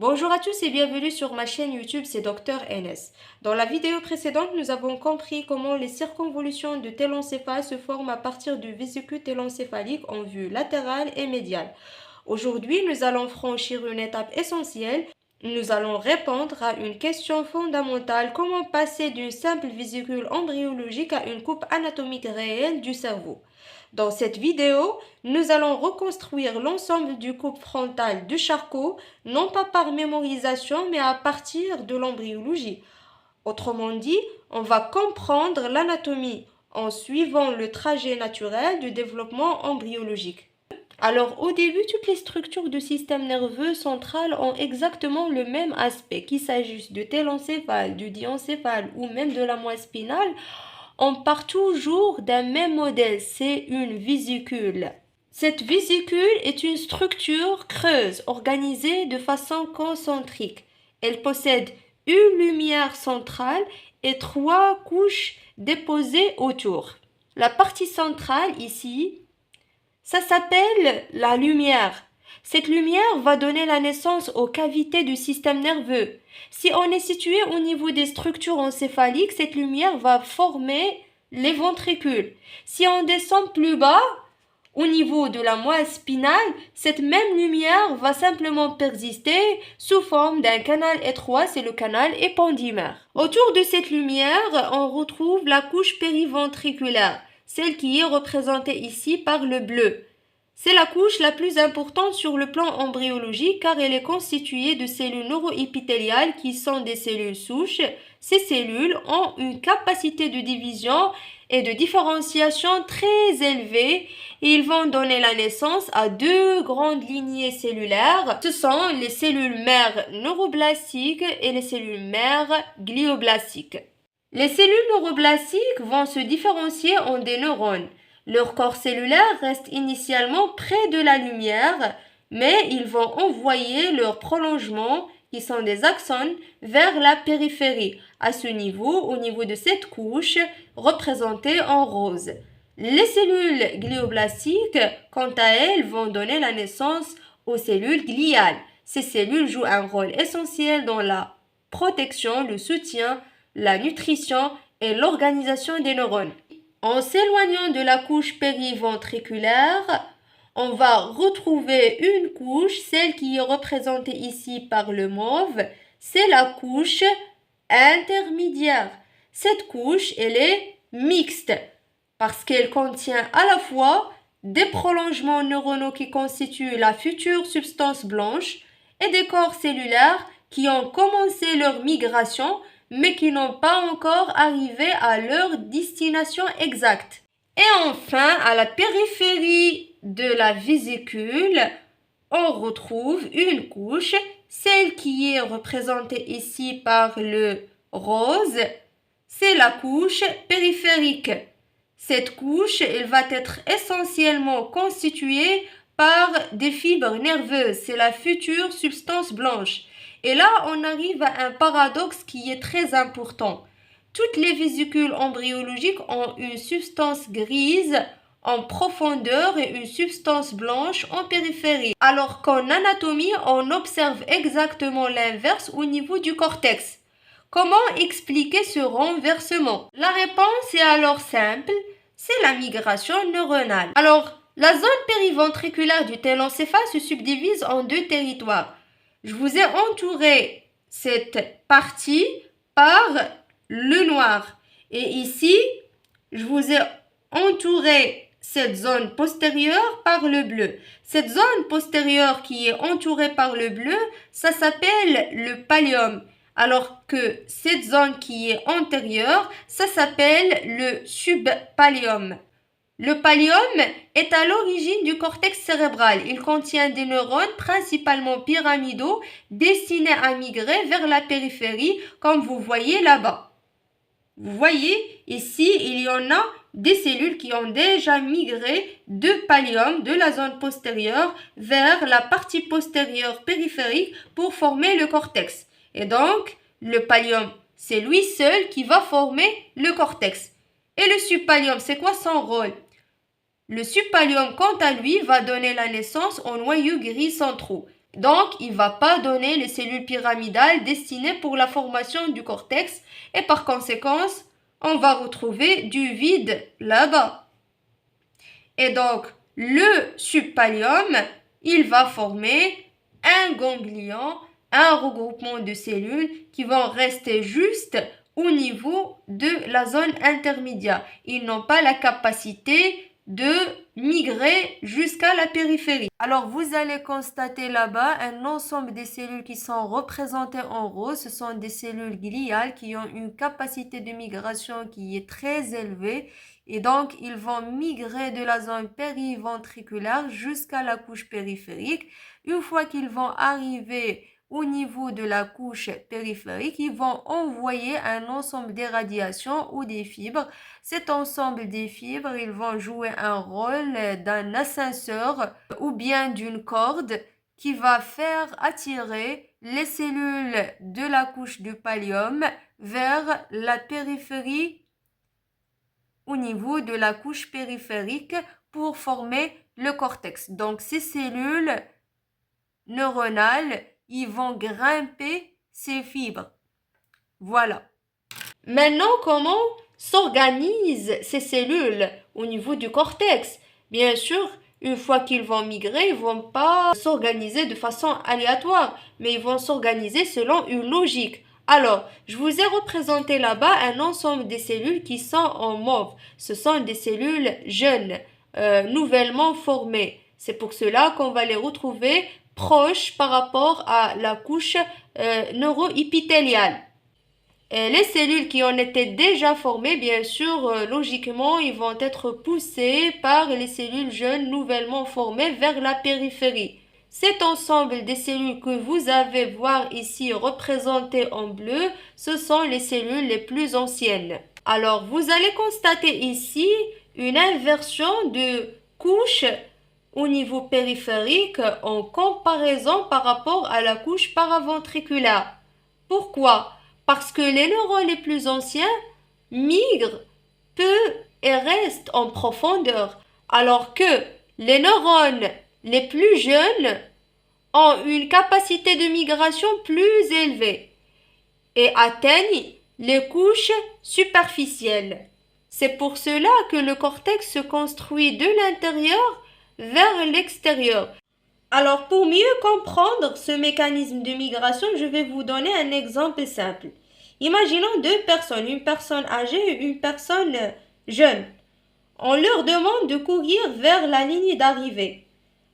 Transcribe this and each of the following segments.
Bonjour à tous et bienvenue sur ma chaîne YouTube, c'est Dr NS. Dans la vidéo précédente, nous avons compris comment les circonvolutions de télencéphale se forment à partir du vésicule télencéphalique en vue latérale et médiale. Aujourd'hui, nous allons franchir une étape essentielle. Nous allons répondre à une question fondamentale: comment passer d'une simple vésicule embryologique à une coupe anatomique réelle du cerveau. Dans cette vidéo, nous allons reconstruire l'ensemble du coupe frontal de Charcot, non pas par mémorisation, mais à partir de l'embryologie. Autrement dit, on va comprendre l'anatomie en suivant le trajet naturel du développement embryologique. Alors, au début, toutes les structures du système nerveux central ont exactement le même aspect, qu'il s'agisse du télencéphale, du diencéphale ou même de la moelle spinale. On part toujours d'un même modèle, c'est une vésicule. Cette vésicule est une structure creuse organisée de façon concentrique. Elle possède une lumière centrale et trois couches déposées autour. La partie centrale ici, ça s'appelle la lumière. Cette lumière va donner la naissance aux cavités du système nerveux. Si on est situé au niveau des structures encéphaliques, cette lumière va former les ventricules. Si on descend plus bas, au niveau de la moelle spinale, cette même lumière va simplement persister sous forme d'un canal étroit, c'est le canal épendymère. Autour de cette lumière, on retrouve la couche périventriculaire, celle qui est représentée ici par le bleu. C'est la couche la plus importante sur le plan embryologique car elle est constituée de cellules neuroépithéliales qui sont des cellules souches. Ces cellules ont une capacité de division et de différenciation très élevée et ils vont donner la naissance à deux grandes lignées cellulaires. Ce sont les cellules mères neuroblastiques et les cellules mères glioblastiques. Les cellules neuroblastiques vont se différencier en des neurones. Leur corps cellulaire reste initialement près de la lumière, mais ils vont envoyer leur prolongement, qui sont des axones, vers la périphérie, à ce niveau, au niveau de cette couche, représentée en rose. Les cellules glioblastiques, quant à elles, vont donner la naissance aux cellules gliales. Ces cellules jouent un rôle essentiel dans la protection, le soutien, la nutrition et l'organisation des neurones. En s'éloignant de la couche périventriculaire, on va retrouver une couche, celle qui est représentée ici par le mauve, c'est la couche intermédiaire. Cette couche, elle est mixte parce qu'elle contient à la fois des prolongements neuronaux qui constituent la future substance blanche et des corps cellulaires qui ont commencé leur migration mais qui n'ont pas encore arrivé à leur destination exacte. Et enfin, à la périphérie de la vésicule, on retrouve une couche, celle qui est représentée ici par le rose, c'est la couche périphérique. Cette couche, elle va être essentiellement constituée par des fibres nerveuses, c'est la future substance blanche. Et là, on arrive à un paradoxe qui est très important. Toutes les vésicules embryologiques ont une substance grise en profondeur et une substance blanche en périphérie. Alors qu'en anatomie, on observe exactement l'inverse au niveau du cortex. Comment expliquer ce renversement? La réponse est alors simple, c'est la migration neuronale. Alors, la zone périventriculaire du télencéphale se subdivise en deux territoires. Je vous ai entouré cette partie par le noir. Et ici, je vous ai entouré cette zone postérieure par le bleu. Cette zone postérieure qui est entourée par le bleu, ça s'appelle le pallium. Alors que cette zone qui est antérieure, ça s'appelle le subpallium. Le pallium est à l'origine du cortex cérébral. Il contient des neurones principalement pyramidaux destinés à migrer vers la périphérie, comme vous voyez là-bas. Vous voyez, ici, il y en a des cellules qui ont déjà migré de pallium, de la zone postérieure, vers la partie postérieure périphérique pour former le cortex. Et donc, le pallium, c'est lui seul qui va former le cortex. Et le subpallium, c'est quoi son rôle? Le subpallium, quant à lui, va donner la naissance aux noyaux gris centraux. Donc, il ne va pas donner les cellules pyramidales destinées pour la formation du cortex et par conséquent, on va retrouver du vide là-bas. Et donc, le subpallium, il va former un ganglion, un regroupement de cellules qui vont rester juste au niveau de la zone intermédiaire. Ils n'ont pas la capacité de migrer jusqu'à la périphérie. Alors, vous allez constater là-bas un ensemble des cellules qui sont représentées en rose. Ce sont des cellules gliales qui ont une capacité de migration qui est très élevée. Et donc, ils vont migrer de la zone périventriculaire jusqu'à la couche périphérique. Une fois qu'ils vont arriver au niveau de la couche périphérique, ils vont envoyer un ensemble d'irradiations ou des fibres. Cet ensemble des fibres, ils vont jouer un rôle d'un ascenseur ou bien d'une corde qui va faire attirer les cellules de la couche du pallium vers la périphérie au niveau de la couche périphérique pour former le cortex. Donc, ces cellules neuronales, ils vont grimper ces fibres. Voilà. Maintenant, comment s'organisent ces cellules au niveau du cortex? Bien sûr, une fois qu'ils vont migrer, ils ne vont pas s'organiser de façon aléatoire, mais ils vont s'organiser selon une logique. Alors, je vous ai représenté là-bas un ensemble de cellules qui sont en mauve. Ce sont des cellules jeunes, nouvellement formées. C'est pour cela qu'on va les retrouver proches par rapport à la couche neuroépithéliale. Les cellules qui ont été déjà formées, bien sûr, logiquement, ils vont être poussées par les cellules jeunes nouvellement formées vers la périphérie. Cet ensemble des cellules que vous avez voir ici représentées en bleu, ce sont les cellules les plus anciennes. Alors, vous allez constater ici une inversion de couche au niveau périphérique en comparaison par rapport à la couche paraventriculaire. Pourquoi? Parce que les neurones les plus anciens migrent peu et restent en profondeur, alors que les neurones les plus jeunes ont une capacité de migration plus élevée et atteignent les couches superficielles. C'est pour cela que le cortex se construit de l'intérieur vers l'extérieur. Alors, pour mieux comprendre ce mécanisme de migration, je vais vous donner un exemple simple. Imaginons deux personnes, une personne âgée et une personne jeune. On leur demande de courir vers la ligne d'arrivée.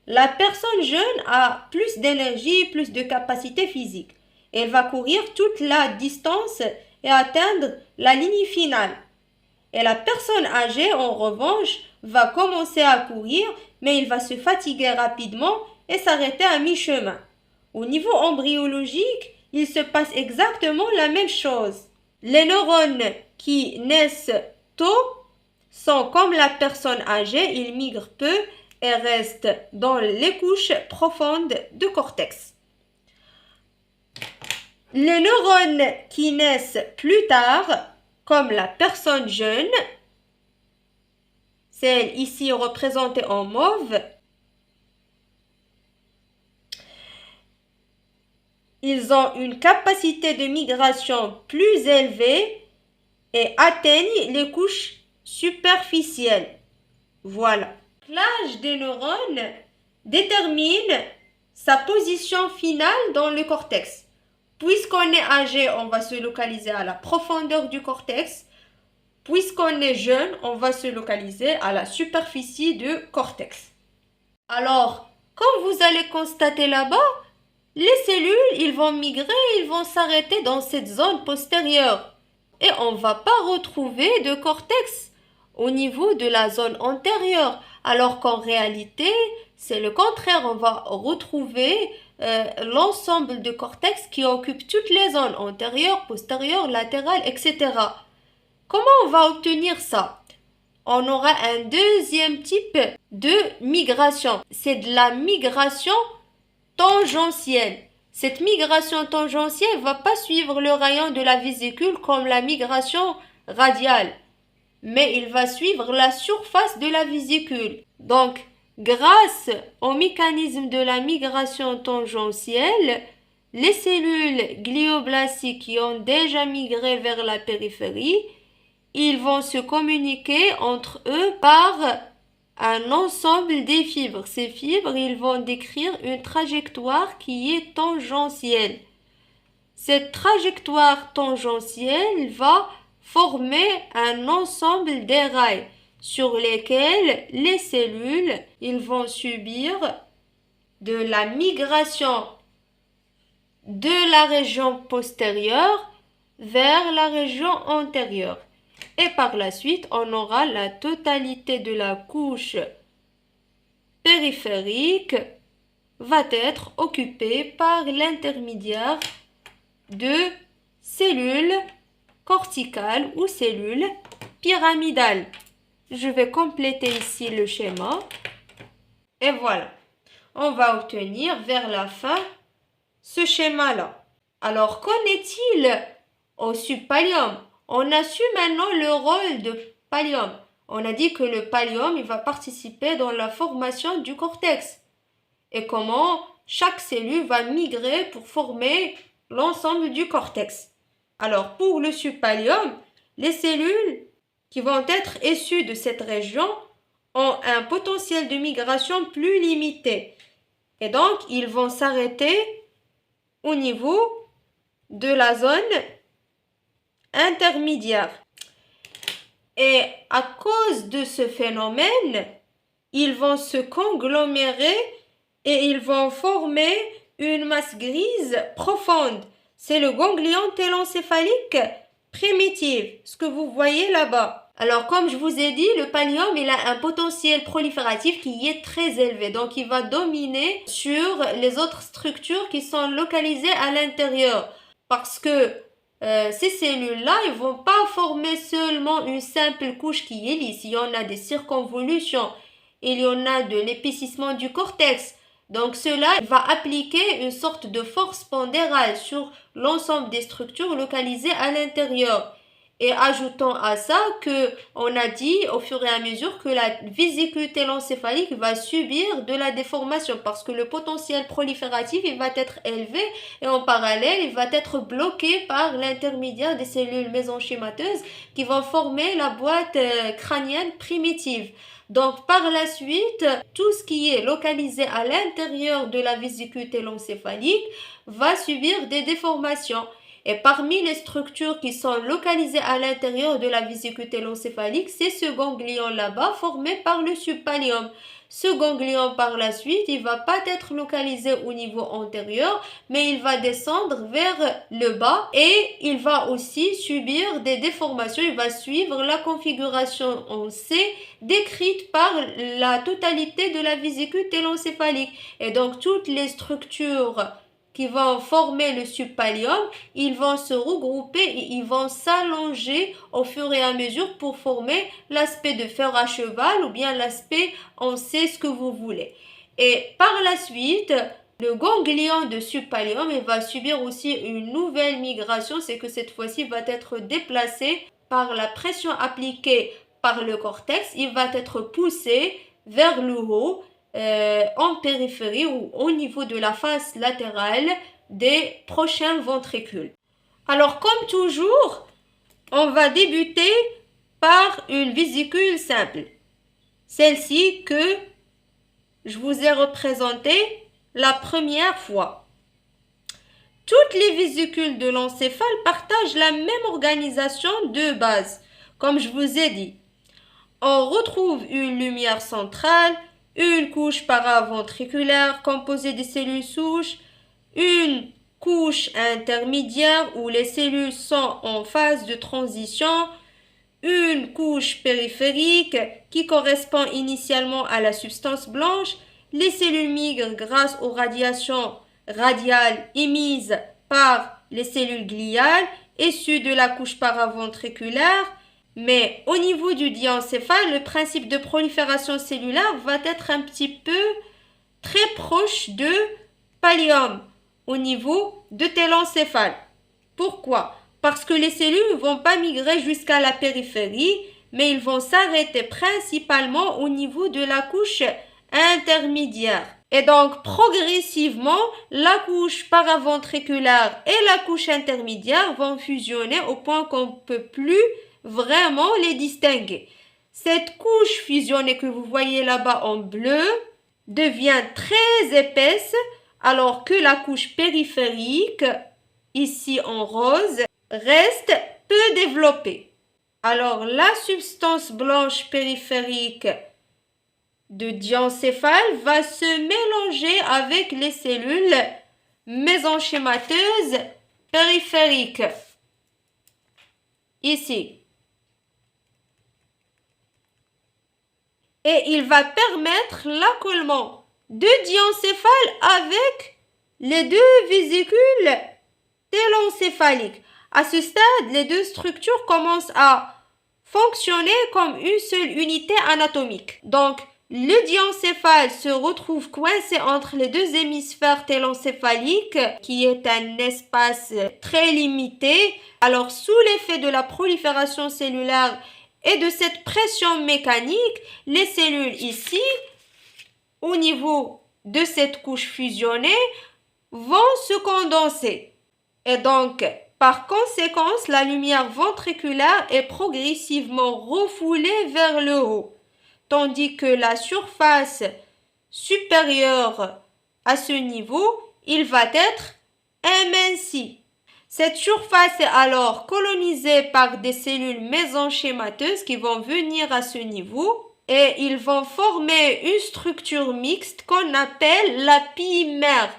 La personne jeune a plus d'énergie, plus de capacité physique. Elle va courir toute la distance et atteindre la ligne finale. Et la personne âgée, en revanche, va commencer à courir, mais il va se fatiguer rapidement et s'arrêter à mi-chemin. Au niveau embryologique, il se passe exactement la même chose. Les neurones qui naissent tôt sont comme la personne âgée, ils migrent peu et restent dans les couches profondes du cortex. Les neurones qui naissent plus tard, comme la personne jeune, celle ici représentée en mauve, ils ont une capacité de migration plus élevée et atteignent les couches superficielles. Voilà. L'âge des neurones détermine sa position finale dans le cortex. Puisqu'on est âgé, on va se localiser à la profondeur du cortex. Puisqu'on est jeune, on va se localiser à la superficie du cortex. Alors, comme vous allez constater là-bas, les cellules, ils vont migrer, ils vont s'arrêter dans cette zone postérieure. Et on ne va pas retrouver de cortex au niveau de la zone antérieure. Alors qu'en réalité, c'est le contraire. On va retrouver l'ensemble de cortex qui occupe toutes les zones antérieures, postérieures, latérales, etc. Comment on va obtenir ça? On aura un deuxième type de migration. C'est de la migration tangentielle. Cette migration tangentielle ne va pas suivre le rayon de la vésicule comme la migration radiale, mais il va suivre la surface de la vésicule. Donc, Grâce au mécanisme de la migration tangentielle, les cellules glioblastiques qui ont déjà migré vers la périphérie, ils vont se communiquer entre eux par un ensemble des fibres. Ces fibres, ils vont décrire une trajectoire qui est tangentielle. Cette trajectoire tangentielle va former un ensemble des rails sur lesquels les cellules, ils vont subir de la migration de la région postérieure vers la région antérieure. Et par la suite, on aura la totalité de la couche périphérique va être occupée par l'intermédiaire de cellules corticales ou cellules pyramidales. Je vais compléter ici le schéma. Et voilà, on va obtenir vers la fin ce schéma-là. Alors, qu'en est-il au subpallium? On a su maintenant le rôle de pallium. On a dit que le pallium il va participer dans la formation du cortex. Et comment chaque cellule va migrer pour former l'ensemble du cortex. Alors, pour le subpallium, les cellules qui vont être issues de cette région ont un potentiel de migration plus limité. Et donc, ils vont s'arrêter au niveau de la zone intermédiaire. Et à cause de ce phénomène, ils vont se conglomérer et ils vont former une masse grise profonde. C'est le ganglion télencéphalique primitif, ce que vous voyez là-bas. Alors, comme je vous ai dit, le pallium, il a un potentiel prolifératif qui est très élevé. Donc, il va dominer sur les autres structures qui sont localisées à l'intérieur. Parce que ces cellules-là, ils ne vont pas former seulement une simple couche qui est lisse. Il y en a des circonvolutions, il y en a de l'épaississement du cortex. Donc cela va appliquer une sorte de force pondérale sur l'ensemble des structures localisées à l'intérieur. Et ajoutons à ça que on a dit au fur et à mesure que la vésicule télencéphalique va subir de la déformation parce que le potentiel prolifératif il va être élevé et en parallèle il va être bloqué par l'intermédiaire des cellules mésenchymateuses qui vont former la boîte crânienne primitive. Donc par la suite, tout ce qui est localisé à l'intérieur de la vésicule télencéphalique va subir des déformations. Et parmi les structures qui sont localisées à l'intérieur de la vésicule télencéphalique, c'est ce ganglion là-bas formé par le subpallium. Ce ganglion par la suite, il ne va pas être localisé au niveau antérieur, mais il va descendre vers le bas et il va aussi subir des déformations. Il va suivre la configuration en C décrite par la totalité de la vésicule télencéphalique. Et donc toutes les structures qui vont former le subpallium, ils vont se regrouper et ils vont s'allonger au fur et à mesure pour former l'aspect de fer à cheval ou bien l'aspect, on sait ce que vous voulez. Et par la suite, le ganglion de subpallium il va subir aussi une nouvelle migration, c'est que cette fois-ci il va être déplacé par la pression appliquée par le cortex, il va être poussé vers le haut en périphérie ou au niveau de la face latérale des prochains ventricules. Alors comme toujours, on va débuter par une vésicule simple. Celle-ci que je vous ai représentée la première fois. Toutes les vésicules de l'encéphale partagent la même organisation de base, comme je vous ai dit. On retrouve une lumière centrale, une couche paraventriculaire composée des cellules souches, une couche intermédiaire où les cellules sont en phase de transition, une couche périphérique qui correspond initialement à la substance blanche. Les cellules migrent grâce aux radiations radiales émises par les cellules gliales issues de la couche paraventriculaire. Mais au niveau du diencéphale, le principe de prolifération cellulaire va être un petit peu très proche de pallium au niveau de télencéphale. Pourquoi? Parce que les cellules ne vont pas migrer jusqu'à la périphérie, mais ils vont s'arrêter principalement au niveau de la couche intermédiaire. Et donc, progressivement, la couche paraventriculaire et la couche intermédiaire vont fusionner au point qu'on ne peut plus vraiment les distinguer. Cette couche fusionnée que vous voyez là-bas en bleu devient très épaisse, alors que la couche périphérique, ici en rose, reste peu développée. Alors, la substance blanche périphérique de diencéphale va se mélanger avec les cellules mésenchémateuses périphériques. Ici. Et il va permettre l'accolement de diencéphale avec les deux vésicules télencéphaliques. À ce stade, les deux structures commencent à fonctionner comme une seule unité anatomique. Donc, le diencéphale se retrouve coincé entre les deux hémisphères télencéphaliques, qui est un espace très limité. Alors, sous l'effet de la prolifération cellulaire et de cette pression mécanique, les cellules ici, au niveau de cette couche fusionnée, vont se condenser. Et donc, par conséquence, la lumière ventriculaire est progressivement refoulée vers le haut, tandis que la surface supérieure à ce niveau, il va être aminci. Cette surface est alors colonisée par des cellules mésenchémateuses qui vont venir à ce niveau et ils vont former une structure mixte qu'on appelle la pimère.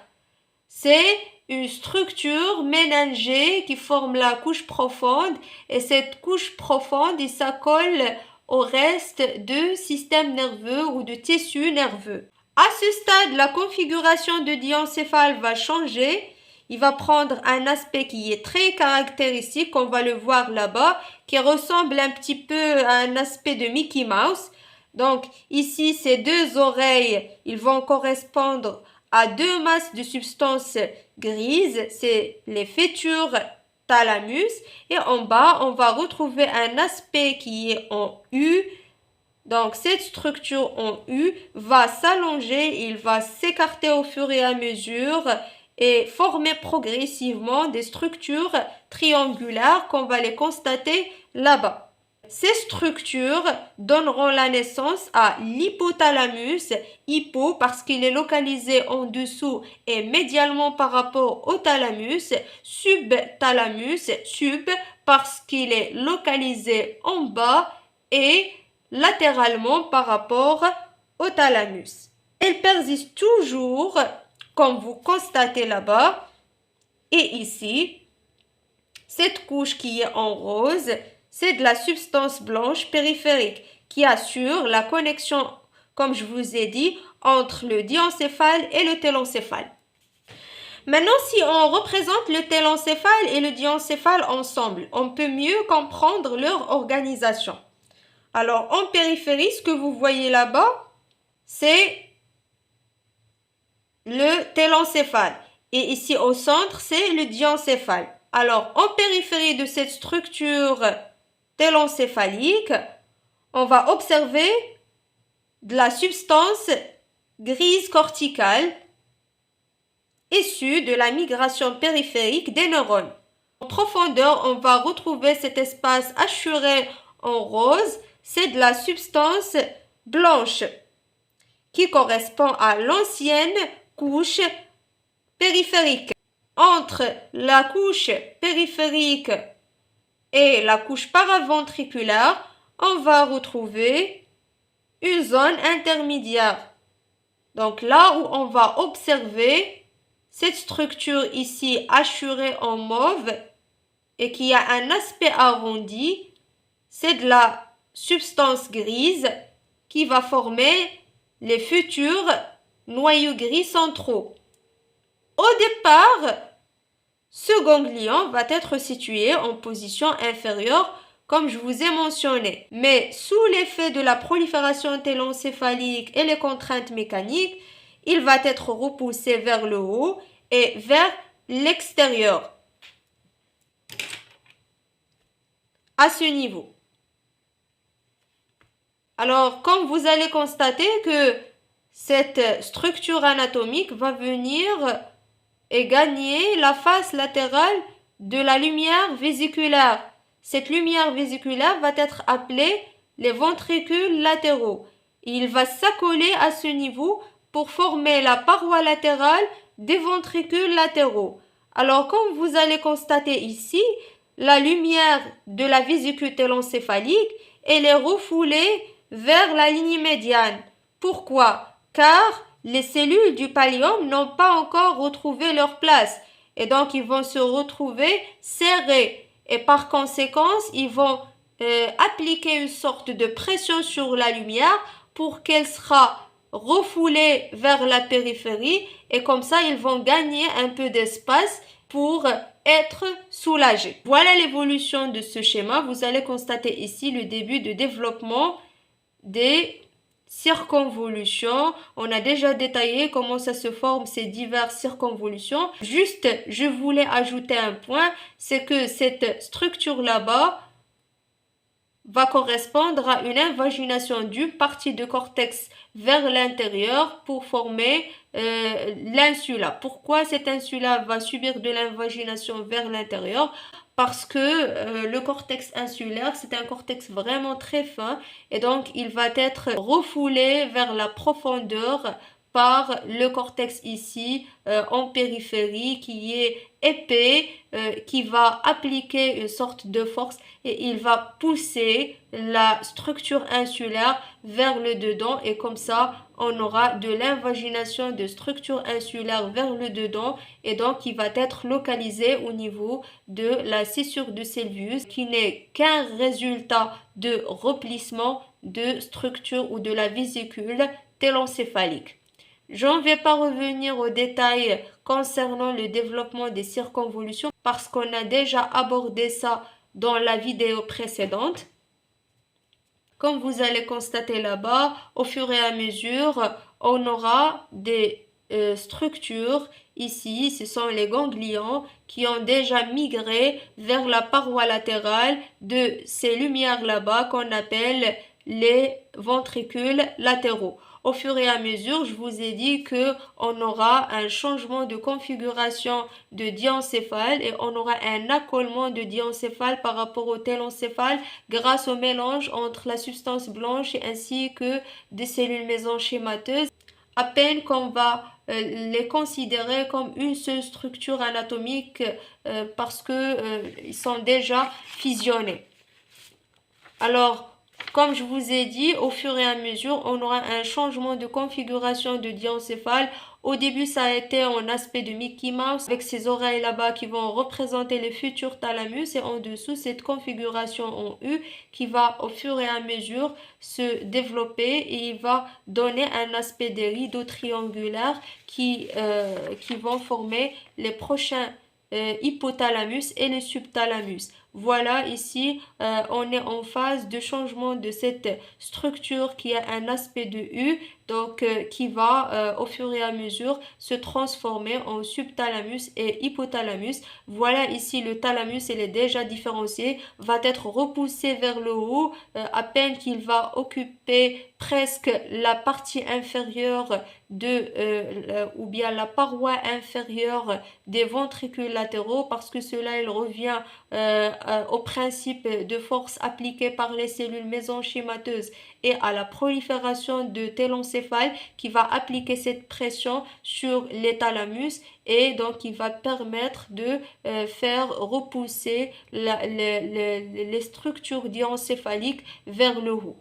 C'est une structure méningée qui forme la couche profonde et cette couche profonde, il s'accole au reste du système nerveux ou de tissu nerveux. À ce stade, la configuration de diencéphale va changer. Il va prendre un aspect qui est très caractéristique, on va le voir là-bas, qui ressemble un petit peu à un aspect de Mickey Mouse. Donc ici, ces deux oreilles, ils vont correspondre à deux masses de substances grises, c'est les fétures thalamus. Et en bas, on va retrouver un aspect qui est en U. Donc cette structure en U va s'allonger, il va s'écarter au fur et à mesure et former progressivement des structures triangulaires qu'on va les constater là-bas. Ces structures donneront la naissance à l'hypothalamus, hypo parce qu'il est localisé en dessous et médialement par rapport au thalamus, subthalamus, sub parce qu'il est localisé en bas et latéralement par rapport au thalamus. Elle persiste toujours, comme vous constatez là-bas, et ici, cette couche qui est en rose, c'est de la substance blanche périphérique qui assure la connexion, comme je vous ai dit, entre le diencéphale et le télencéphale. Maintenant, si on représente le télencéphale et le diencéphale ensemble, on peut mieux comprendre leur organisation. Alors, en périphérie, ce que vous voyez là-bas, c'est le télencéphale. Et ici au centre, c'est le diencéphale. Alors, en périphérie de cette structure télencéphalique, on va observer de la substance grise corticale issue de la migration périphérique des neurones. En profondeur, on va retrouver cet espace hachuré en rose, c'est de la substance blanche qui correspond à l'ancienne couche périphérique. Entre la couche périphérique et la couche paraventriculaire, on va retrouver une zone intermédiaire. Donc là où on va observer cette structure ici hachurée en mauve et qui a un aspect arrondi, c'est de la substance grise qui va former les futurs noyaux gris centraux. Au départ, ce ganglion va être situé en position inférieure comme je vous ai mentionné. Mais sous l'effet de la prolifération télencéphalique et les contraintes mécaniques, il va être repoussé vers le haut et vers l'extérieur. À ce niveau. Alors, comme vous allez constater que cette structure anatomique va venir et gagner la face latérale de la lumière vésiculaire. Cette lumière vésiculaire va être appelée les ventricules latéraux. Il va s'accoler à ce niveau pour former la paroi latérale des ventricules latéraux. Alors, comme vous allez constater ici, la lumière de la vésicule télencéphalique, elle est refoulée vers la ligne médiane. Pourquoi? Car les cellules du pallium n'ont pas encore retrouvé leur place et donc ils vont se retrouver serrés et par conséquent, ils vont appliquer une sorte de pression sur la lumière pour qu'elle sera refoulée vers la périphérie et comme ça, ils vont gagner un peu d'espace pour être soulagés. Voilà l'évolution de ce schéma. Vous allez constater ici le début de développement des circonvolutions. On a déjà détaillé comment ça se forme ces diverses circonvolutions. Juste, je voulais ajouter un point, c'est que cette structure là-bas va correspondre à une invagination d'une partie du cortex vers l'intérieur pour former l'insula. Pourquoi cette insula va subir de l'invagination vers l'intérieur? Parce que le cortex insulaire, c'est un cortex vraiment très fin et donc il va être refoulé vers la profondeur par le cortex ici en périphérie qui est épais, qui va appliquer une sorte de force et il va pousser la structure insulaire vers le dedans et comme ça on aura de l'invagination de structure insulaire vers le dedans et donc il va être localisé au niveau de la scissure de Sylvius qui n'est qu'un résultat de replissement de structure ou de la vésicule télencéphalique. Je ne vais pas revenir aux détails concernant le développement des circonvolutions parce qu'on a déjà abordé ça dans la vidéo précédente. Comme vous allez constater là-bas, au fur et à mesure, on aura des structures. Ici, ce sont les ganglions qui ont déjà migré vers la paroi latérale de ces lumières là-bas qu'on appelle les ventricules latéraux. Au fur et à mesure, je vous ai dit qu'on aura un changement de configuration de diencéphale et on aura un accolement de diencéphale par rapport au télencéphale grâce au mélange entre la substance blanche ainsi que des cellules mésenchémateuses. À peine qu'on va les considérer comme une seule structure anatomique parce qu'ils sont déjà fusionnés. Alors, comme je vous ai dit, au fur et à mesure, on aura un changement de configuration de diencéphale. Au début, ça a été en aspect de Mickey Mouse avec ses oreilles là-bas qui vont représenter le futur thalamus et en dessous, cette configuration en U qui va au fur et à mesure se développer et il va donner un aspect des rideaux triangulaires qui vont former les prochains hypothalamus et le subthalamus. Voilà, ici, on est en phase de changement de cette structure qui a un aspect de U, donc qui va au fur et à mesure se transformer en subthalamus et hypothalamus. Voilà, ici, le thalamus, il est déjà différencié, va être repoussé vers le haut, à peine qu'il va occuper presque la partie inférieure ou bien la paroi inférieure des ventricules latéraux parce que cela il revient au principe de force appliquée par les cellules mésenchémateuses et à la prolifération de télencéphale qui va appliquer cette pression sur les thalamus et donc il va permettre de faire repousser les structures diencéphaliques vers le haut.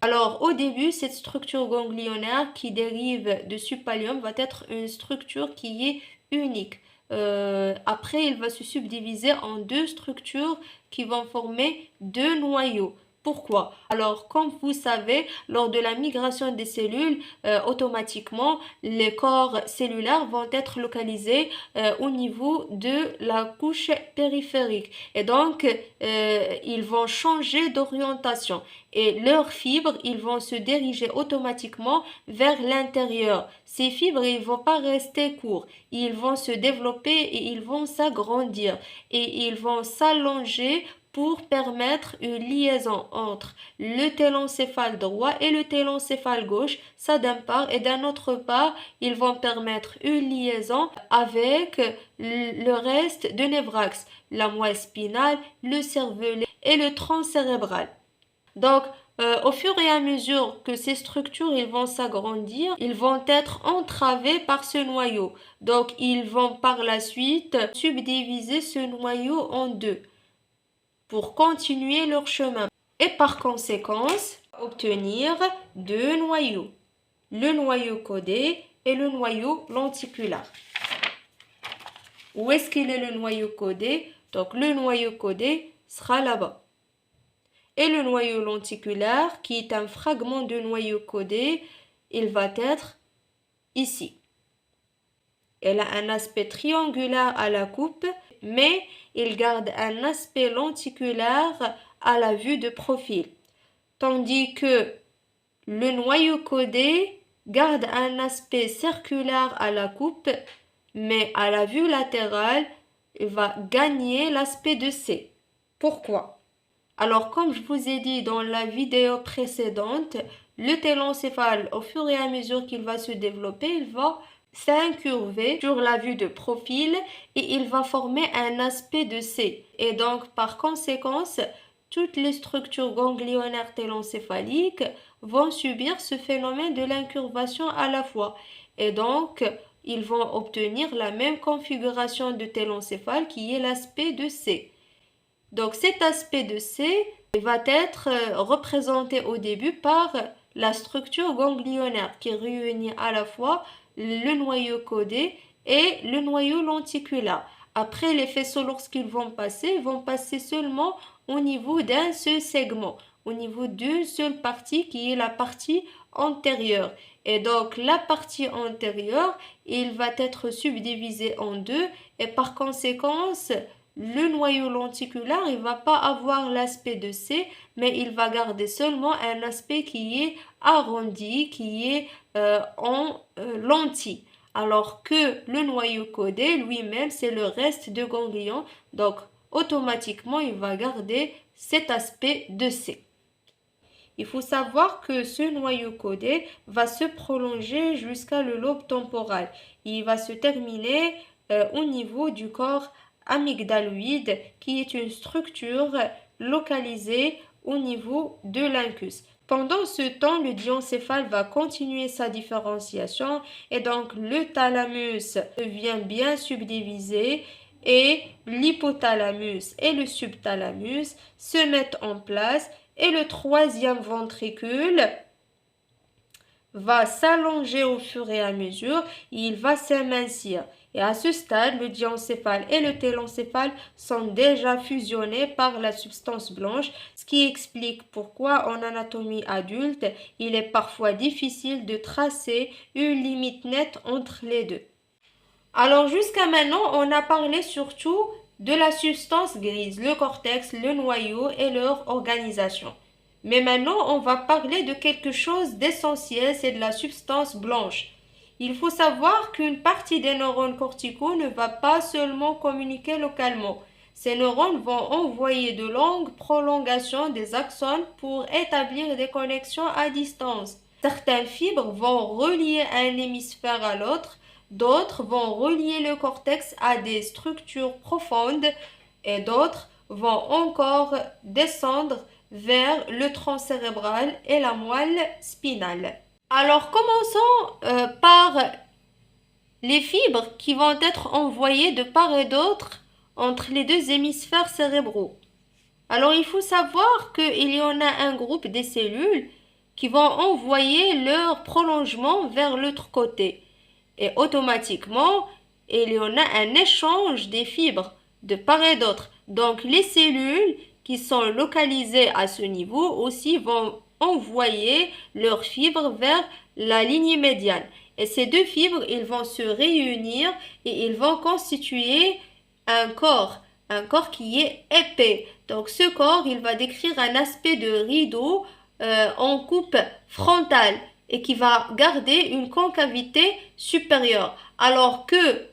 Alors, au début, cette structure ganglionnaire qui dérive de subpallium va être une structure qui est unique. Après, il va se subdiviser en deux structures qui vont former deux noyaux. Pourquoi? Alors, comme vous savez, lors de la migration des cellules, automatiquement, les corps cellulaires vont être localisés au niveau de la couche périphérique. Et donc, ils vont changer d'orientation. Et leurs fibres, ils vont se diriger automatiquement vers l'intérieur. Ces fibres, ils ne vont pas rester courts. Ils vont se développer et ils vont s'agrandir. Et ils vont s'allonger pour permettre une liaison entre le télencéphale droit et le télencéphale gauche, ça d'un part, et d'un autre part, ils vont permettre une liaison avec le reste de névrax, la moelle spinale, le cervelet et le tronc cérébral. Donc, au fur et à mesure que ces structures ils vont s'agrandir, ils vont être entravés par ce noyau. Donc, ils vont par la suite subdiviser ce noyau en deux pour continuer leur chemin. Et par conséquence, obtenir deux noyaux. Le noyau codé et le noyau lenticulaire. Où est-ce qu'il est le noyau codé? Donc, le noyau codé sera là-bas. Et le noyau lenticulaire, qui est un fragment de noyau codé, il va être ici. Elle a un aspect triangulaire à la coupe, mais il garde un aspect lenticulaire à la vue de profil. Tandis que le noyau codé garde un aspect circulaire à la coupe, mais à la vue latérale, il va gagner l'aspect de C. Pourquoi? Alors, comme je vous ai dit dans la vidéo précédente, le télencéphale, au fur et à mesure qu'il va se développer, il va s'incurver sur la vue de profil et il va former un aspect de C. Et donc, par conséquence, toutes les structures ganglionnaires télencéphaliques vont subir ce phénomène de l'incurvation à la fois. Et donc, ils vont obtenir la même configuration de télencéphale qui est l'aspect de C. Donc cet aspect de C va être représenté au début par la structure ganglionnaire qui réunit à la fois le noyau codé et le noyau lenticulaire. Après, les faisceaux, lorsqu'ils vont passer seulement au niveau d'un seul segment, au niveau d'une seule partie qui est la partie antérieure. Et donc, la partie antérieure, il va être subdivisé en deux et par conséquence, le noyau lenticulaire, il ne va pas avoir l'aspect de C, mais il va garder seulement un aspect qui est arrondi, qui est en lentille. Alors que le noyau codé, lui-même, c'est le reste de ganglion. Donc, automatiquement, il va garder cet aspect de C. Il faut savoir que ce noyau codé va se prolonger jusqu'à le lobe temporal. Il va se terminer au niveau du corps amygdaloïde qui est une structure localisée au niveau de l'incus. Pendant ce temps, le diencéphale va continuer sa différenciation et donc le thalamus devient bien subdivisé et l'hypothalamus et le subthalamus se mettent en place et le troisième ventricule va s'allonger au fur et à mesure, il va s'amincir. Et à ce stade, le diencéphale et le télencéphale sont déjà fusionnés par la substance blanche, ce qui explique pourquoi en anatomie adulte, il est parfois difficile de tracer une limite nette entre les deux. Alors jusqu'à maintenant, on a parlé surtout de la substance grise, le cortex, le noyau et leur organisation. Mais maintenant, on va parler de quelque chose d'essentiel, c'est de la substance blanche. Il faut savoir qu'une partie des neurones corticaux ne va pas seulement communiquer localement. Ces neurones vont envoyer de longues prolongations des axones pour établir des connexions à distance. Certaines fibres vont relier un hémisphère à l'autre, d'autres vont relier le cortex à des structures profondes et d'autres vont encore descendre vers le tronc cérébral et la moelle spinale. Alors commençons par les fibres qui vont être envoyées de part et d'autre entre les deux hémisphères cérébraux. Alors il faut savoir qu'il y en a un groupe des cellules qui vont envoyer leur prolongement vers l'autre côté. Et automatiquement, il y en a un échange des fibres de part et d'autre. Donc les cellules qui sont localisées à ce niveau aussi vont envoyer leurs fibres vers la ligne médiane. Et ces deux fibres, ils vont se réunir et ils vont constituer un corps qui est épais. Donc ce corps, il va décrire un aspect de rideau en coupe frontale et qui va garder une concavité supérieure. Alors que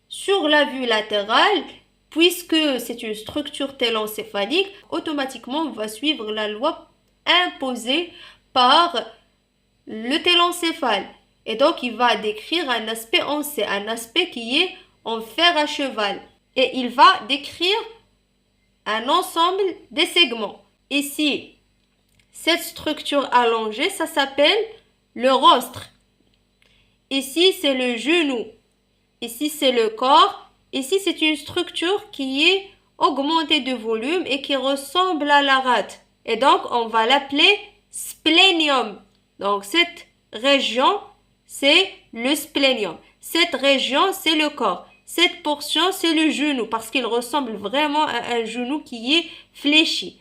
sur la vue latérale, puisque c'est une structure télencéphalique, automatiquement on va suivre la loi imposée par le télencéphale. Et donc il va décrire un aspect en C, un aspect qui est en fer à cheval. Et il va décrire un ensemble des segments. Ici, cette structure allongée, ça s'appelle le rostre. Ici, c'est le genou. Ici, c'est le corps. Ici, c'est une structure qui est augmentée de volume et qui ressemble à la rate. Et donc, on va l'appeler splénium. Donc, cette région, c'est le splénium. Cette région, c'est le corps. Cette portion, c'est le genou parce qu'il ressemble vraiment à un genou qui est fléchi.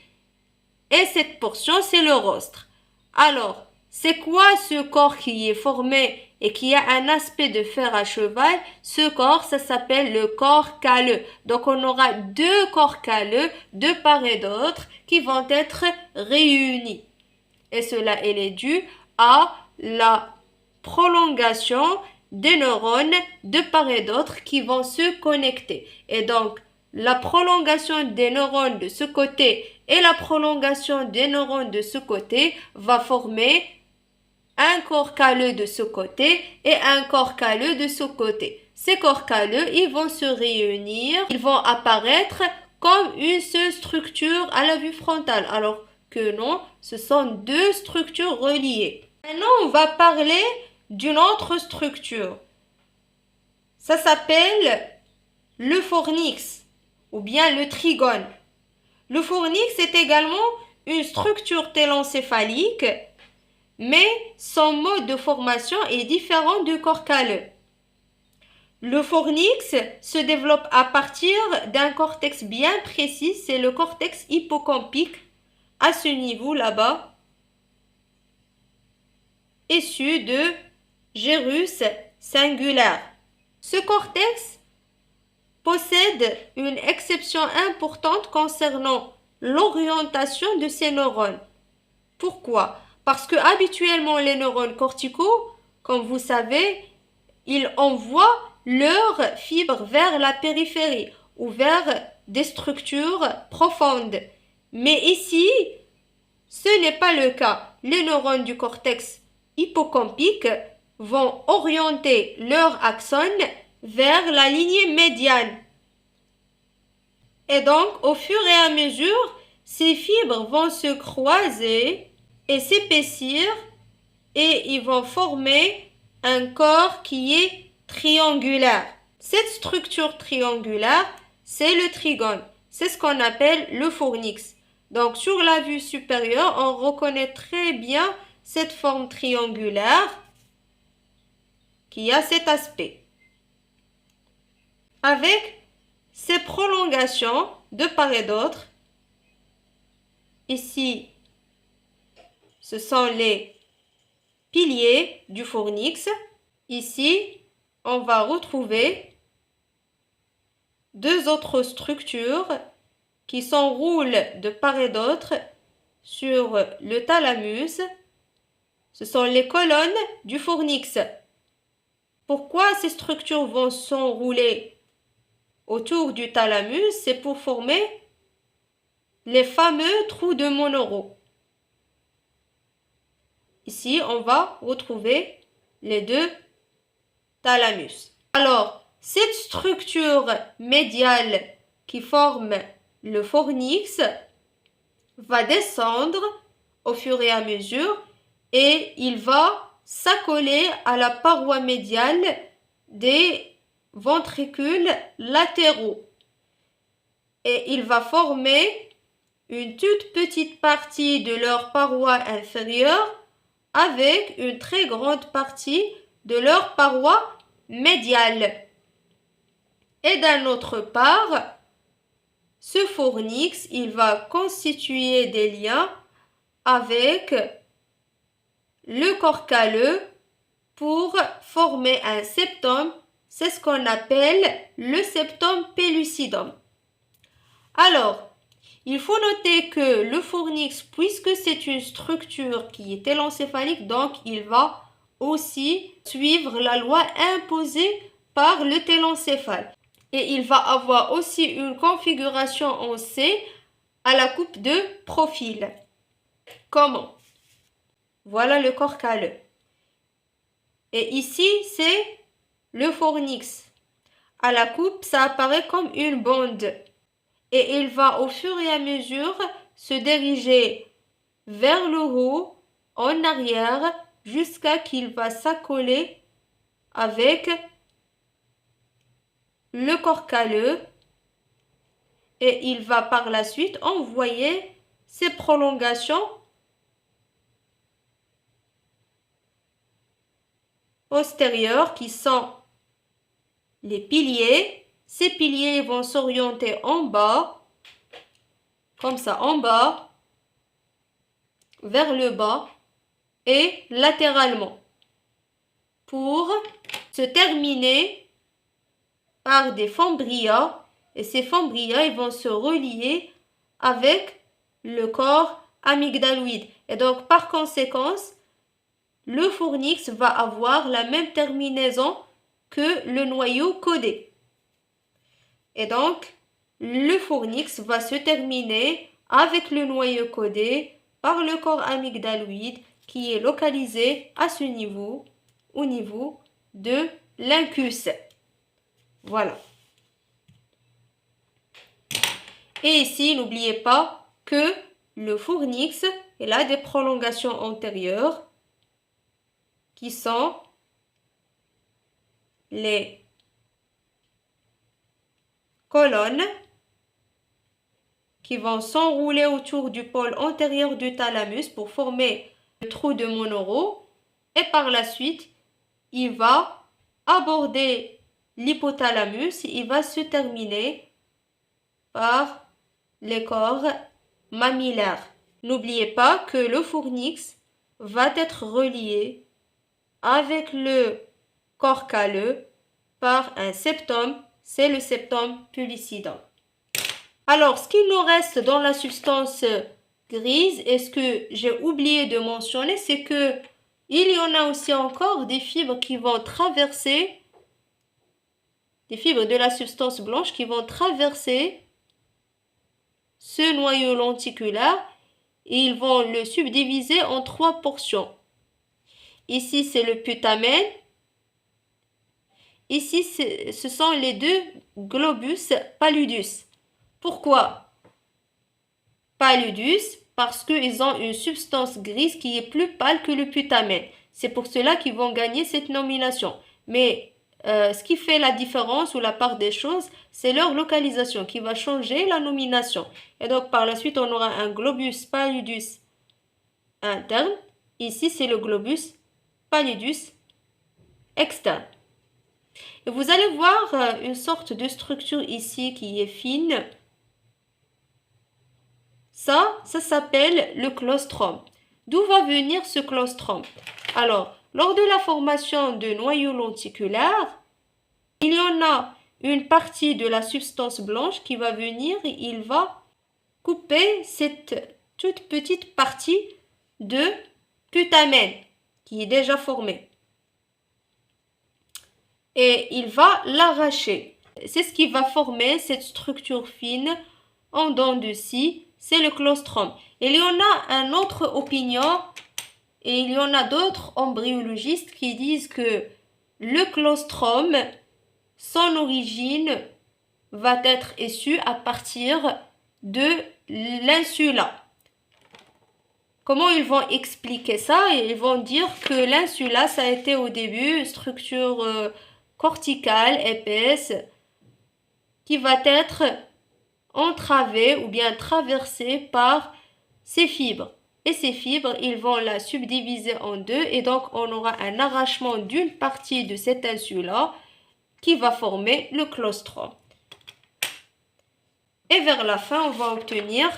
Et cette portion, c'est le rostre. Alors, c'est quoi ce corps qui est formé et qui a un aspect de fer à cheval? Ce corps, ça s'appelle le corps calleux. Donc, on aura deux corps calleux de part et d'autre qui vont être réunis. Et cela, elle est dû à la prolongation des neurones de part et d'autre qui vont se connecter. Et donc, la prolongation des neurones de ce côté et la prolongation des neurones de ce côté va former un corps calleux de ce côté et un corps calleux de ce côté. Ces corps calleux, ils vont se réunir, ils vont apparaître comme une seule structure à la vue frontale, alors que non, ce sont deux structures reliées. Maintenant, on va parler d'une autre structure. Ça s'appelle le fornix ou bien le trigone. Le fornix est également une structure télencéphalique, mais son mode de formation est différent du corps calleux. Le fornix se développe à partir d'un cortex bien précis, c'est le cortex hippocampique, à ce niveau là-bas, issu de gyrus singulaire. Ce cortex possède une exception importante concernant l'orientation de ces neurones. Pourquoi? Parce que habituellement les neurones corticaux, comme vous savez, ils envoient leurs fibres vers la périphérie ou vers des structures profondes. Mais ici, ce n'est pas le cas. Les neurones du cortex hippocampique vont orienter leur axone vers la lignée médiane. Et donc, au fur et à mesure, ces fibres vont se croiser et s'épaissir et ils vont former un corps qui est triangulaire. Cette structure triangulaire, c'est le trigone. C'est ce qu'on appelle le fornix. Donc, sur la vue supérieure, on reconnaît très bien cette forme triangulaire qui a cet aspect. Avec ces prolongations de part et d'autre, ici, ce sont les piliers du fornix. Ici, on va retrouver deux autres structures qui s'enroulent de part et d'autre sur le thalamus. Ce sont les colonnes du fornix. Pourquoi ces structures vont s'enrouler autour du thalamus? C'est pour former les fameux trous de Monro. Ici, on va retrouver les deux thalamus. Alors, cette structure médiale qui forme le fornix va descendre au fur et à mesure et il va s'accoler à la paroi médiale des ventricules latéraux. Et il va former une toute petite partie de leur paroi inférieure avec une très grande partie de leur paroi médiale. Et d'un autre part, ce fornix, il va constituer des liens avec le corps calleux pour former un septum. C'est ce qu'on appelle le septum pellucidum. Alors, il faut noter que le fornix, puisque c'est une structure qui est télencéphalique, donc il va aussi suivre la loi imposée par le télencéphale. Et il va avoir aussi une configuration en C à la coupe de profil. Comment? Voilà le corps calleux. Et ici, c'est le fornix. À la coupe, ça apparaît comme une bande. Et il va au fur et à mesure se diriger vers le haut, en arrière, jusqu'à qu'il va s'accoler avec le corps calleux. Et il va par la suite envoyer ses prolongations postérieures qui sont les piliers. Ces piliers vont s'orienter en bas, comme ça, en bas, vers le bas et latéralement, pour se terminer par des fimbrias. Et ces fimbrias, ils vont se relier avec le corps amygdaloïde. Et donc, par conséquence, le fornix va avoir la même terminaison que le noyau codé. Et donc, le fornix va se terminer avec le noyau codé par le corps amygdaloïde qui est localisé à ce niveau, au niveau de l'incus. Voilà. Et ici, n'oubliez pas que le fornix, il a des prolongations antérieures qui sont les colonnes qui vont s'enrouler autour du pôle antérieur du thalamus pour former le trou de Monro. Et par la suite, il va aborder l'hypothalamus. Il va se terminer par les corps mammillaires. N'oubliez pas que le fornix va être relié avec le corps calleux par un septum, c'est le septum pellucidum. Alors, ce qu'il nous reste dans la substance grise, et ce que j'ai oublié de mentionner, c'est que il y en a aussi encore des fibres qui vont traverser, des fibres de la substance blanche qui vont traverser ce noyau lenticulaire et ils vont le subdiviser en 3 portions. Ici, c'est le putamen. Ici, ce sont les 2 globus pallidus. Pourquoi pallidus? Parce qu'ils ont une substance grise qui est plus pâle que le putamen. C'est pour cela qu'ils vont gagner cette nomination. Mais ce qui fait la différence ou la part des choses, c'est leur localisation qui va changer la nomination. Et donc, par la suite, on aura un globus pallidus interne. Ici, c'est le globus pallidus externe. Et vous allez voir une sorte de structure ici qui est fine. Ça s'appelle le claustrum. D'où va venir ce claustrum? Alors, lors de la formation de noyaux lenticulaires, il y en a une partie de la substance blanche qui va venir et il va couper cette toute petite partie de putamen qui est déjà formée. Et il va l'arracher. C'est ce qui va former cette structure fine en dents de scie, c'est le claustrum. Il y en a une autre opinion et il y en a d'autres embryologistes qui disent que le claustrum, son origine va être issue à partir de l'insula. Comment ils vont expliquer ça? Ils vont dire que l'insula, ça a été au début une structure corticale épaisse qui va être entravée ou bien traversée par ces fibres. Et ces fibres, ils vont la subdiviser en 2 et donc on aura un arrachement d'une partie de cette insula qui va former le claustrum. Et vers la fin, on va obtenir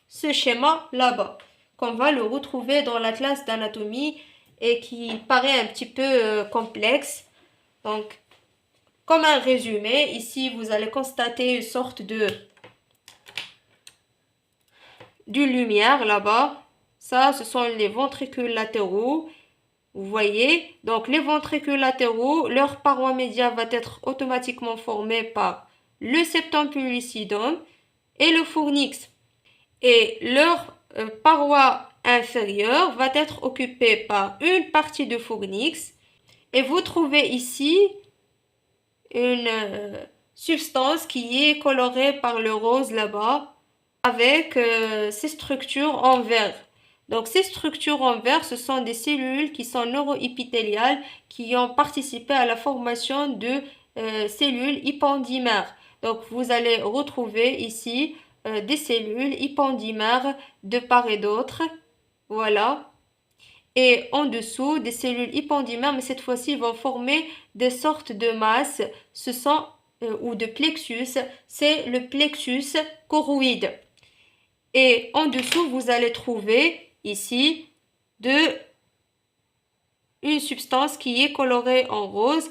ce schéma là-bas, qu'on va le retrouver dans la classe d'anatomie et qui paraît un petit peu complexe. Donc, comme un résumé, ici, vous allez constater une sorte d'une lumière là-bas. Ça, ce sont les ventricules latéraux. Vous voyez, donc les ventricules latéraux, leur paroi médiane va être automatiquement formée par le septum pellucidum et le fornix. Et leur paroi inférieure va être occupée par une partie de fornix. Et vous trouvez ici une substance qui est colorée par le rose là-bas avec ces structures en vert. Donc ces structures en vert, ce sont des cellules qui sont neuroépithéliales qui ont participé à la formation de cellules hypendymères. Donc vous allez retrouver ici des cellules hypendymères de part et d'autre. Voilà. Et en dessous, des cellules hypendymères, mais cette fois-ci vont former des sortes de masses. Ce sont, ou de plexus, c'est le plexus choroïde. Et en dessous, vous allez trouver ici une substance qui est colorée en rose.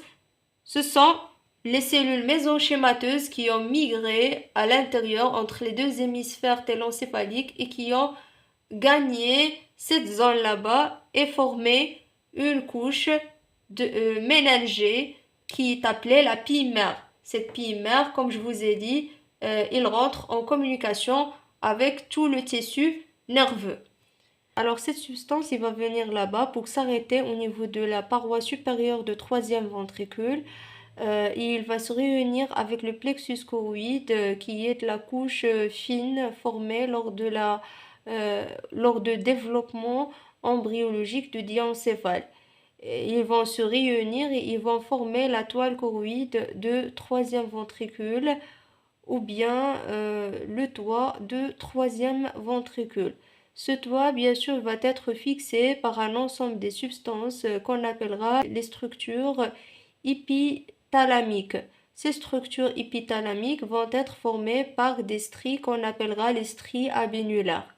Ce sont les cellules mésenchémateuses qui ont migré à l'intérieur entre les deux hémisphères télencéphaliques et qui ont gagné cette zone là-bas et formé une couche de méningée qui est appelée la pille mère. Cette pille mère, comme je vous ai dit, il rentre en communication avec tout le tissu nerveux. Alors cette substance, il va venir là-bas pour s'arrêter au niveau de la paroi supérieure de troisième ventricule. Il va se réunir avec le plexus choroïde qui est la couche fine formée lors de développement embryologique du diencéphale. Ils vont se réunir et ils vont former la toile choroïde de troisième ventricule ou bien le toit de troisième ventricule. Ce toit, bien sûr, va être fixé par un ensemble de substances qu'on appellera les structures épithalamiques. Ces structures épithalamiques vont être formées par des stries qu'on appellera les stries abénulaires.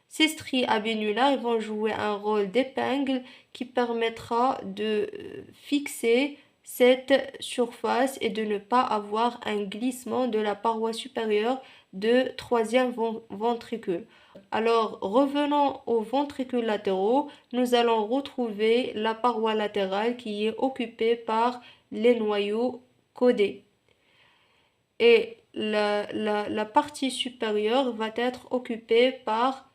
Ces stries abénulaires vont jouer un rôle d'épingle qui permettra de fixer cette surface et de ne pas avoir un glissement de la paroi supérieure de troisième ventricule. Alors, revenons aux ventricules latéraux, nous allons retrouver la paroi latérale qui est occupée par les noyaux codés. Et la partie supérieure va être occupée par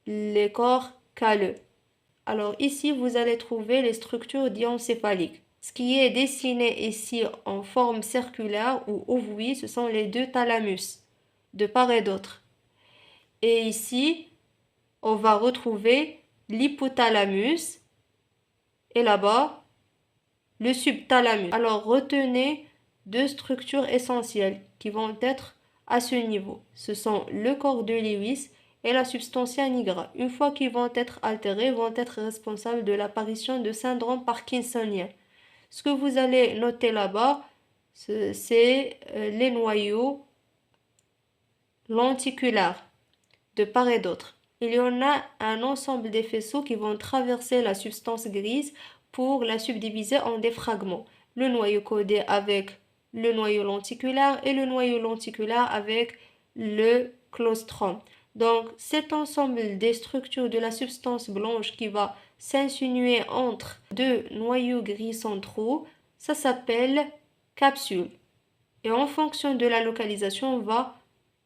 les corps calleux. Alors ici, vous allez trouver les structures diencéphaliques. Ce qui est dessiné ici en forme circulaire ou ovoïde, ce sont les deux thalamus, de part et d'autre. Et ici, on va retrouver l'hypothalamus et là-bas, le subthalamus. Alors retenez deux structures essentielles qui vont être à ce niveau. Ce sont le corps de Lewis et la substantia nigra. Une fois qu'ils vont être altérés, vont être responsables de l'apparition de syndrome parkinsonien. Ce que vous allez noter là-bas, c'est les noyaux lenticulaires de part et d'autre. Il y en a un ensemble de faisceaux qui vont traverser la substance grise pour la subdiviser en des fragments. Le noyau codé avec le noyau lenticulaire et le noyau lenticulaire avec le claustrum. Donc, cet ensemble des structures de la substance blanche qui va s'insinuer entre deux noyaux gris centraux, ça s'appelle capsule. Et en fonction de la localisation, on va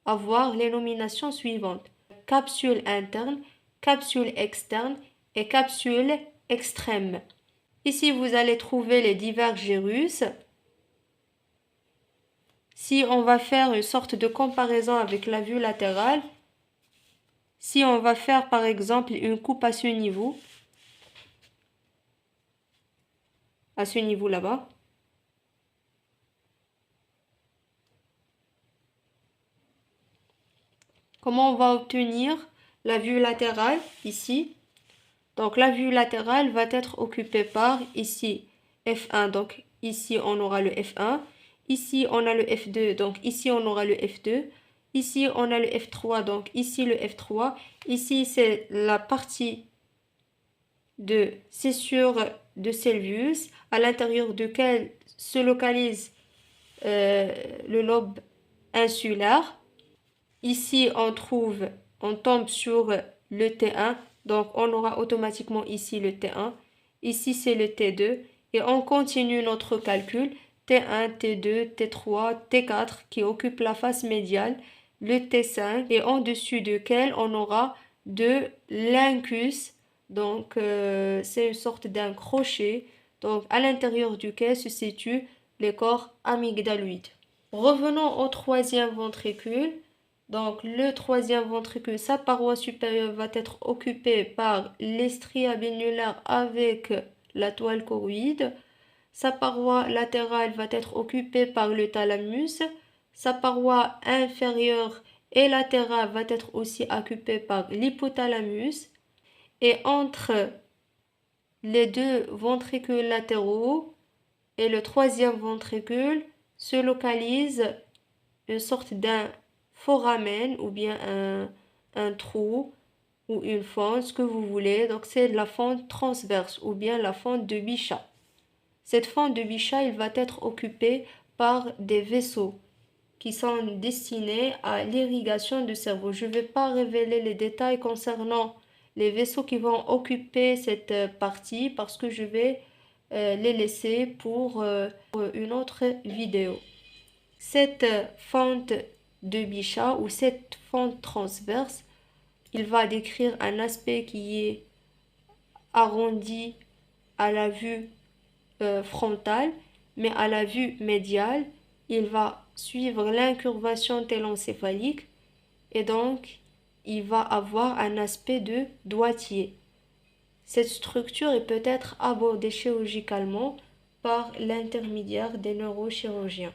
avoir les nominations suivantes: capsule interne, capsule externe et capsule extrême. Ici, vous allez trouver les divers gyrus. Si on va faire une sorte de comparaison avec la vue latérale, si on va faire par exemple une coupe à ce niveau là-bas, comment on va obtenir la vue latérale ici? Donc la vue latérale va être occupée par ici F1, donc ici on aura le F1, ici on a le F2, donc ici on aura le F2, ici on a le F3, donc ici le F3, ici c'est la partie de césure de Celsius à l'intérieur duquel se localise le lobe insulaire. Ici on tombe sur le T1, donc on aura automatiquement ici le T1. Ici, c'est le T2. Et on continue notre calcul. T1, T2, T3, T4 qui occupe la face médiale. Le T5 et en dessus duquel on aura de l'incus. Donc, c'est une sorte d'un crochet. Donc, à l'intérieur duquel se situent les corps amygdaloïdes. Revenons au troisième ventricule. Donc, le troisième ventricule, sa paroi supérieure va être occupée par l'estria bénulaire avec la toile choroïde. Sa paroi latérale va être occupée par le thalamus. Sa paroi inférieure et latérale va être aussi occupée par l'hypothalamus. Et entre les deux ventricules latéraux et le troisième ventricule se localise une sorte d'un foramen ou bien un trou ou une fente, ce que vous voulez. Donc c'est la fente transverse ou bien la fente de Bichat. Cette fente de Bichat, il va être occupée par des vaisseaux qui sont destinés à l'irrigation du cerveau. Je ne vais pas révéler les détails concernant les vaisseaux qui vont occuper cette partie parce que je vais les laisser pour une autre vidéo. Cette fente de Bichat ou cette fente transverse, il va décrire un aspect qui est arrondi à la vue frontale, mais à la vue médiale, il va suivre l'incurvation télencéphalique et donc il va avoir un aspect de doigtier. Cette structure est peut-être abordée chirurgicalement par l'intermédiaire des neurochirurgiens.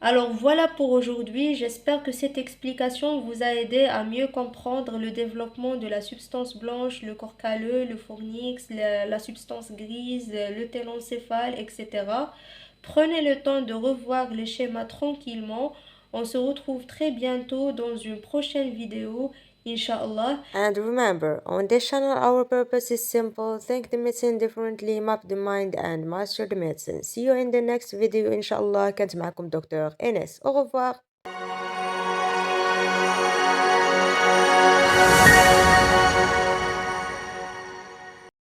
Alors voilà pour aujourd'hui, j'espère que cette explication vous a aidé à mieux comprendre le développement de la substance blanche, le corps calleux, le fornix, la substance grise, le télencéphale, etc. Prenez le temps de revoir les schémas tranquillement. On se retrouve très bientôt dans une prochaine vidéo, Inch'Allah. And remember, on this channel our purpose is simple: think the medicine differently, map the mind and master the medicine. See you in the next video inshallah. كانت معكم دكتور إنس. Au revoir.